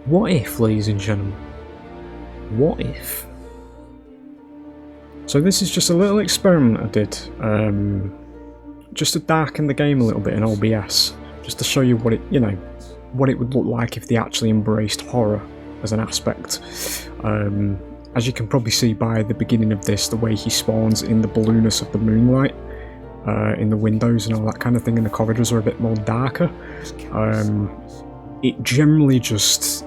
What if, ladies and gentlemen? What if? So this is just a little experiment I did, just to darken the game a little bit in OBS, just to show you what it, what it would look like if they actually embraced horror as an aspect. As you can probably see by the beginning of this, the way he spawns in the blueness of the moonlight, in the windows and all that kind of thing, and the corridors are a bit more darker. It generally just,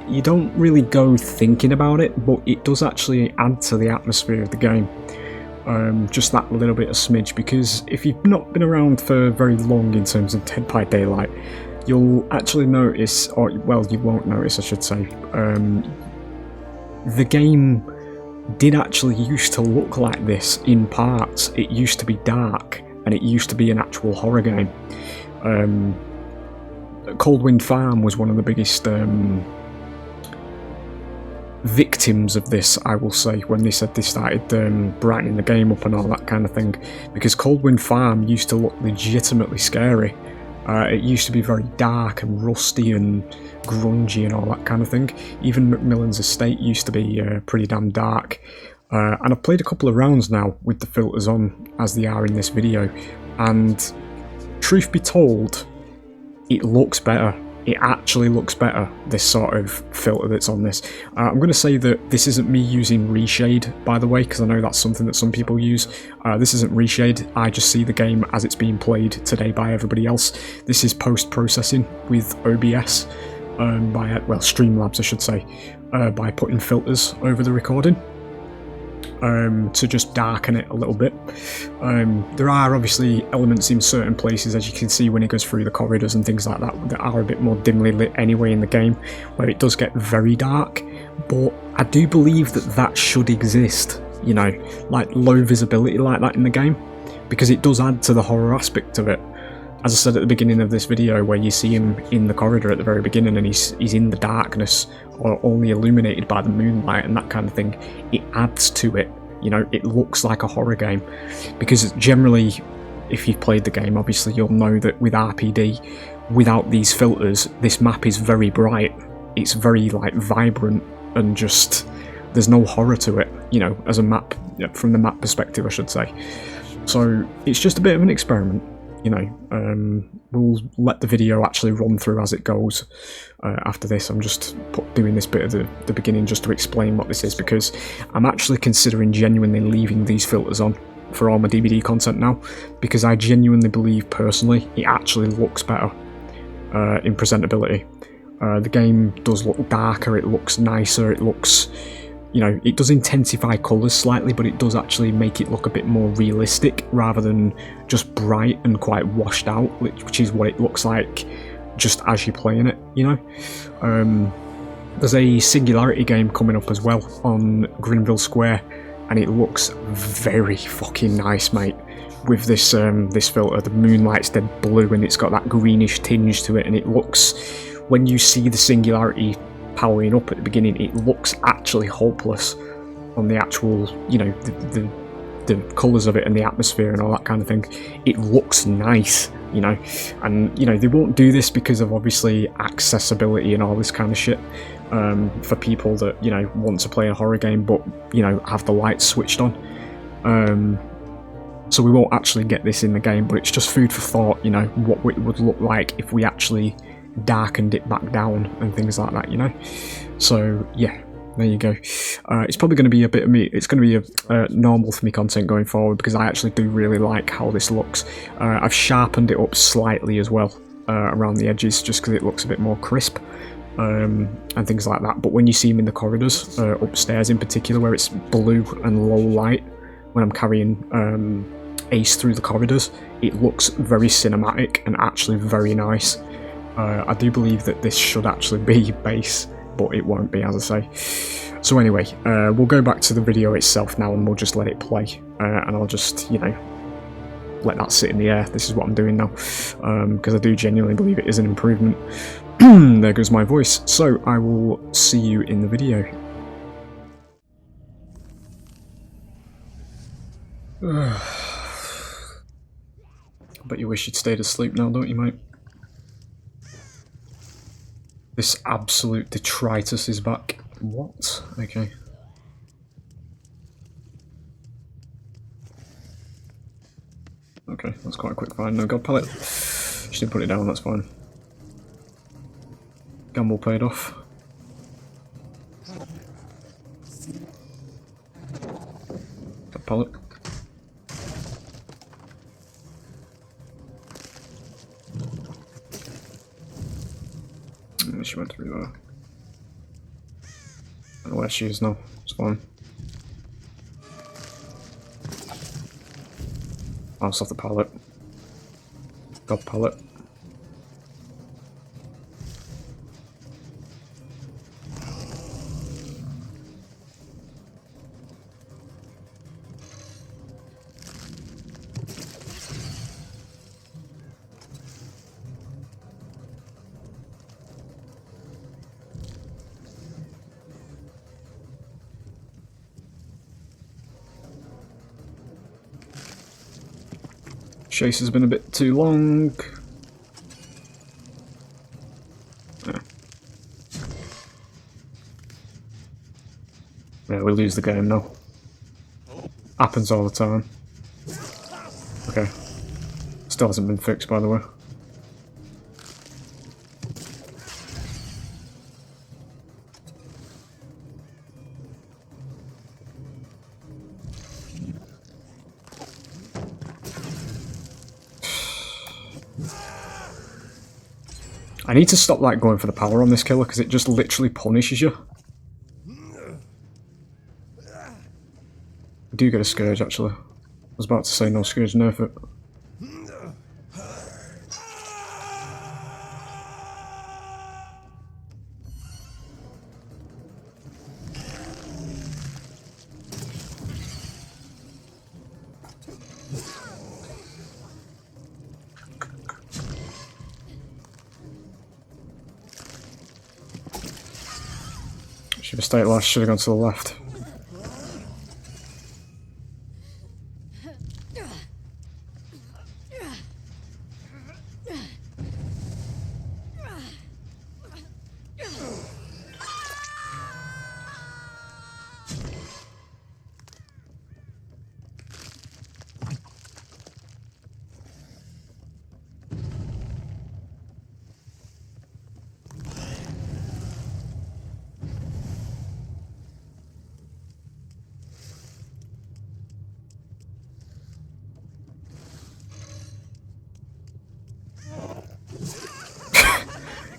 you don't really go thinking about it, but it does actually add to the atmosphere of the game. Just that little bit of smidge, because if you've not been around for very long in terms of Dead by Daylight, you'll actually notice, or well, you won't notice I should say, the game did actually used to look like this in parts. It used to be dark, and it used to be an actual horror game. Cold Wind Farm was one of the biggest victims of this, I will say, when they said they started brightening the game up and all that kind of thing, because Cold Wind Farm used to look legitimately scary. It used to be very dark and rusty and grungy and all that kind of thing. Even Macmillan's Estate used to be pretty damn dark. And I've played a couple of rounds now with the filters on, as they are in this video, and truth be told, it looks better. It actually looks better, this sort of filter that's on this. I'm going to say that this isn't me using reshade, by the way, because I know that's something that some people use. This isn't reshade, I just see the game as it's being played today by everybody else. This is post-processing with OBS, Streamlabs I should say, by putting filters over the recording. To just darken it a little bit. There are obviously elements in certain places, as you can see when it goes through the corridors and things like that, that are a bit more dimly lit anyway in the game, where it does get very dark, but I do believe that that should exist, like low visibility like that in the game, because it does add to the horror aspect of it. As I said at the beginning of this video, where you see him in the corridor at the very beginning and he's in the darkness, or only illuminated by the moonlight and that kind of thing, it adds to it. It looks like a horror game, because generally, if you've played the game, obviously you'll know that with RPD, without these filters, this map is very bright. It's very vibrant, and just there's no horror to it, as a map, from the map perspective I should say. So it's just a bit of an experiment. We'll let the video actually run through as it goes. After this, I'm just doing this bit at the beginning just to explain what this is, because I'm actually considering genuinely leaving these filters on for all my DVD content now, because I genuinely believe personally it actually looks better in presentability. The game does look darker, it looks nicer, it looks, it does intensify colours slightly, but it does actually make it look a bit more realistic rather than just bright and quite washed out, which is what it looks like just as you're playing it, There's a Singularity game coming up as well on Grinville Square, and it looks very fucking nice, mate, with this this filter. The moonlight's dead blue and it's got that greenish tinge to it, and it looks, when you see the Singularity powering up at the beginning, it looks actually hopeless on the actual, the colours of it and the atmosphere and all that kind of thing. It looks nice, and they won't do this because of obviously accessibility and all this kind of shit, for people that want to play a horror game but have the lights switched on. So we won't actually get this in the game, but it's just food for thought, what it would look like if we actually darkened it back down and things like that, So yeah, there you go. It's probably going to be a bit of me, it's going to be a normal for me content going forward, because I actually do really like how this looks. I've sharpened it up slightly as well, around the edges, just because it looks a bit more crisp, and things like that. But when you see him in the corridors, upstairs in particular, where it's blue and low light, when I'm carrying Ace through the corridors, it looks very cinematic and actually very nice. I do believe that this should actually be base, but it won't be, as I say. So anyway, we'll go back to the video itself now, and we'll just let it play, and I'll just, let that sit in the air. This is what I'm doing now, because I do genuinely believe it is an improvement. There goes my voice. So I will see you in the video. But you wish you'd stayed asleep now, don't you, mate? This absolute detritus is back. What? Okay. Okay, that's quite a quick find. No god pellet. She didn't put it down, that's fine. Gamble paid off. God pellet. She went through there. I don't know where she is now. It's fine. Bounce off the pallet. God pallet. Chase has been a bit too long. Yeah, we lose the game now. Happens all the time. Okay. Still hasn't been fixed, by the way. I need to stop like going for the power on this killer because it just literally punishes you. We do get a scourge actually. I was about to say no scourge, nerf it. Should have stayed last, should have gone to the left.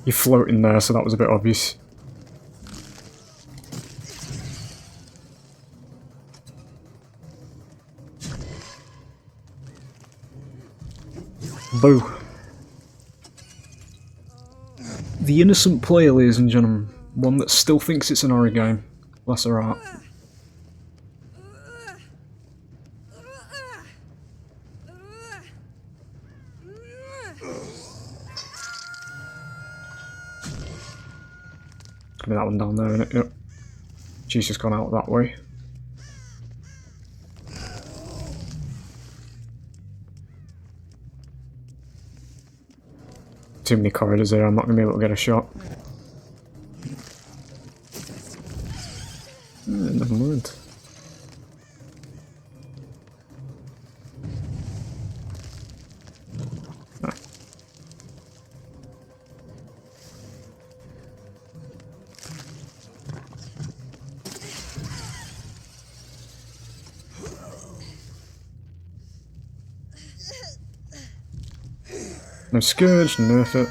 You're floating there, so that was a bit obvious. Boo. The innocent player, ladies and gentlemen. One that still thinks it's an horror game. Bless her heart. Gonna be that one down there, innit? Yep. She's just gone out that way. Too many corridors there, I'm not gonna be able to get a shot. Never mind. Ah. No scourge, nerf it.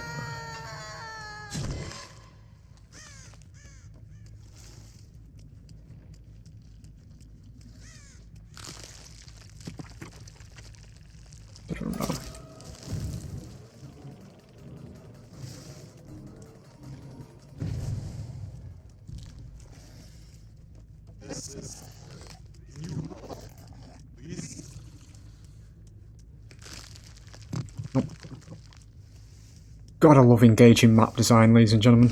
God, I love engaging map design, ladies and gentlemen.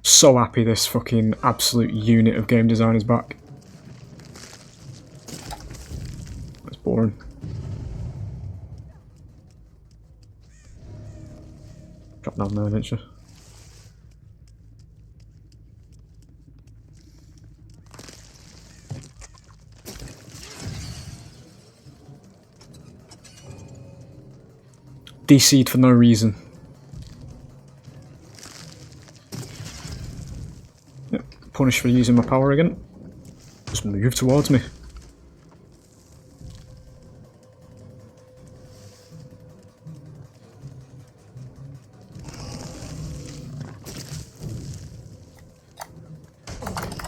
So happy this fucking absolute unit of game design is back. That's boring. Drop down there, didn't you? DC'd for no reason. Yep, punished for using my power again. Just move towards me.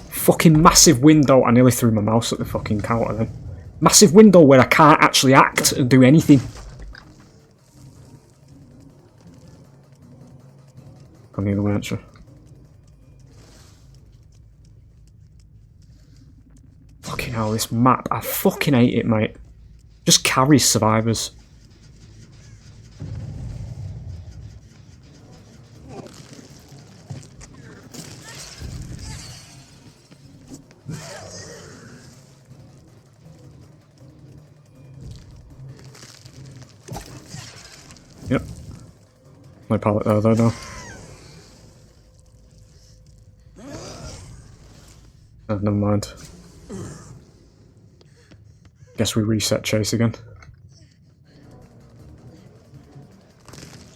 Fucking massive window. I nearly threw my mouse at the fucking counter then. Massive window where I can't actually act and do anything. On the other way, actually. Fucking hell, this map. I fucking hate it, mate. Just carries survivors. Yep. No pallet there, though, no. Oh, never mind. Guess we reset chase again.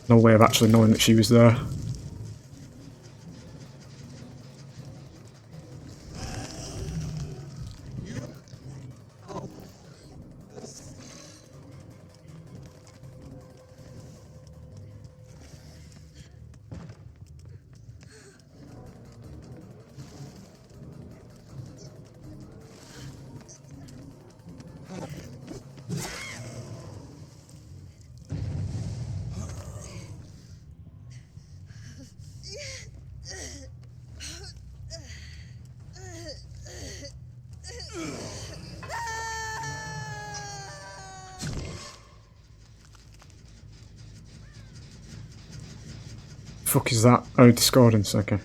No way of actually knowing that she was there. Fuck is that? Oh, discordance, okay.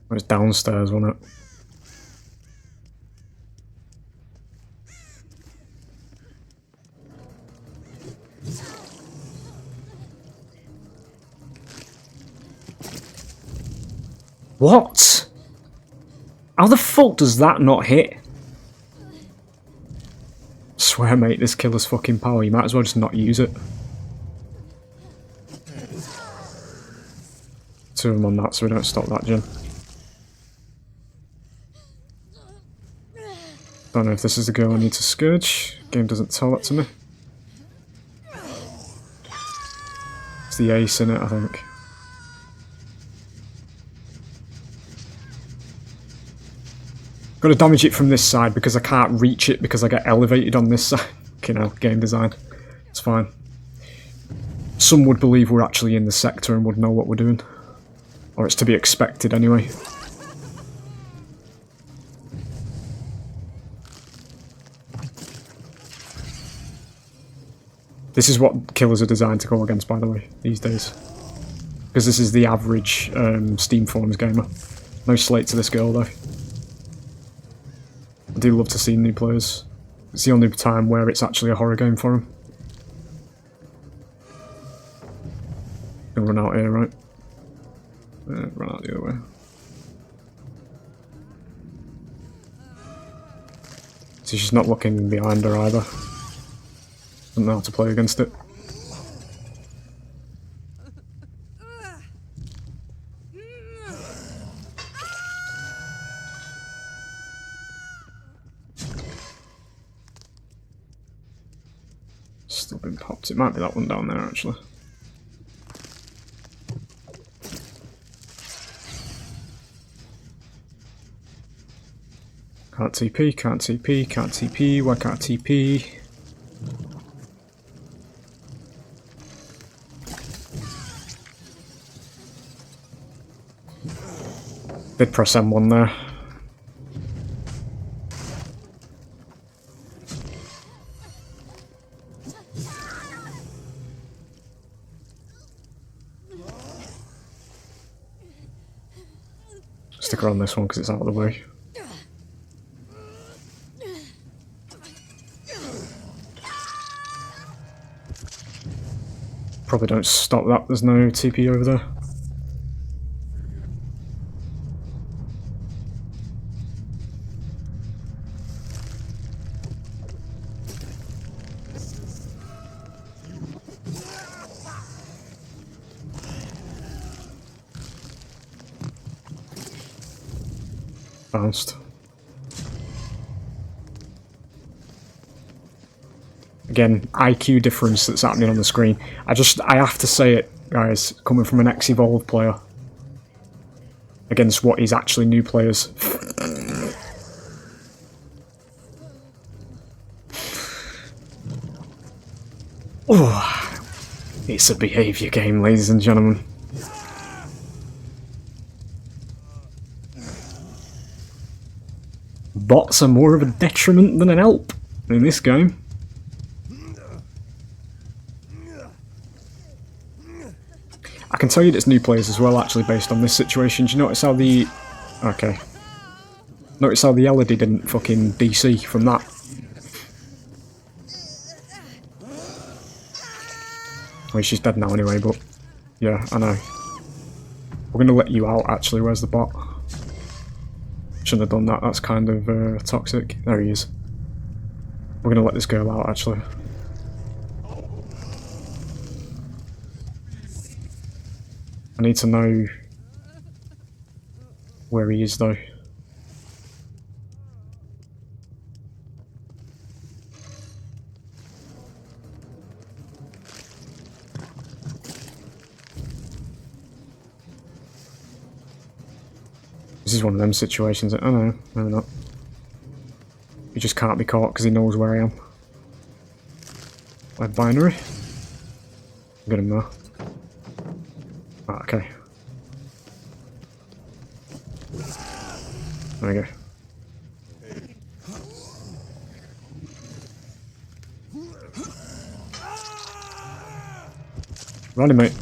It was downstairs, wasn't it? What? How the fuck does that not hit? Swear, mate, this killer's fucking power. You might as well just not use it. Two of them on that, so we don't stop that gen. Don't know if this is the girl I need to scourge. Game doesn't tell that to me. It's the ace in it, I think. Got to damage it from this side because I can't reach it because I get elevated on this side. You know, game design. It's fine. Some would believe we're actually in the sector and would know what we're doing. Or it's to be expected anyway. This is what killers are designed to go against, by the way, these days. Because this is the average Steam Forums gamer. No slate to this girl, though. I do love to see new players. It's the only time where it's actually a horror game for them. Gonna run out here, right? Run out the other way. See, she's not looking behind her either. Doesn't know how to play against it. Still been popped. It might be that one down there, actually. Can't TP, can't TP, can't TP, why can't TP? Did press M1 there. Stick around this one because it's out of the way. Probably don't stop that, there's no TP over there. Bounced. Again, IQ difference that's happening on the screen. I have to say it, guys, coming from an ex-Evolve player against what is actually new players. Oh, it's a behaviour game, ladies and gentlemen. Bots are more of a detriment than an help in this game. I can tell you it's new players as well, actually, based on this situation. Do you notice how the... Okay. Notice how the Elodie didn't fucking DC from that? Well, she's dead now anyway, but... Yeah, I know. We're gonna let you out, actually. Where's the bot? Shouldn't have done that, that's kind of toxic. There he is. We're gonna let this girl out, actually. I need to know where he is, though. This is one of them situations that, oh no, no not. He just can't be caught because he knows where I am. Like binary. Get him there. Ah, okay. There we go. Righty, mate.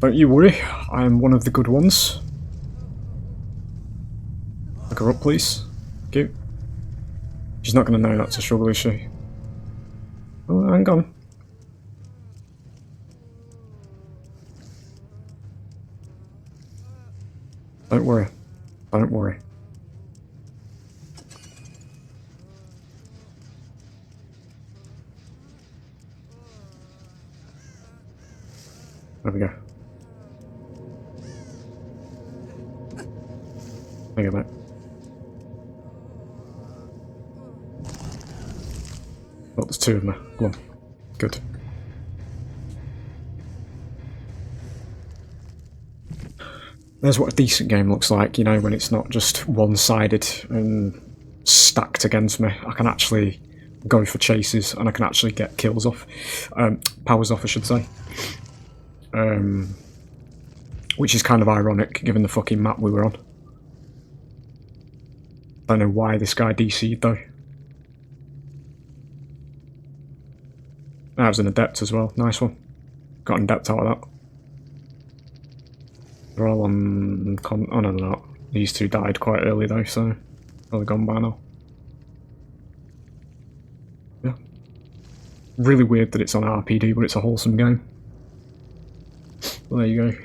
Don't you worry, I am one of the good ones. Look her up, please. Thank you. She's not going to know that's a struggle, is she? Oh, hang on. Don't worry. Don't worry. There we go. There you go, mate. Oh, there's two of them. Come on. Good. There's what a decent game looks like, you know, when it's not just one-sided and stacked against me. I can actually go for chases and I can actually get kills off. Powers off, I should say. Which is kind of ironic, given the fucking map we were on. I don't know why this guy DC'd, though. That was an adept as well. Nice one. Got an adept out of that. They're all on... oh no, they're not. These two died quite early though, so... probably gone by now. Yeah. Really weird that it's on RPD, but it's a wholesome game. Well, there you go.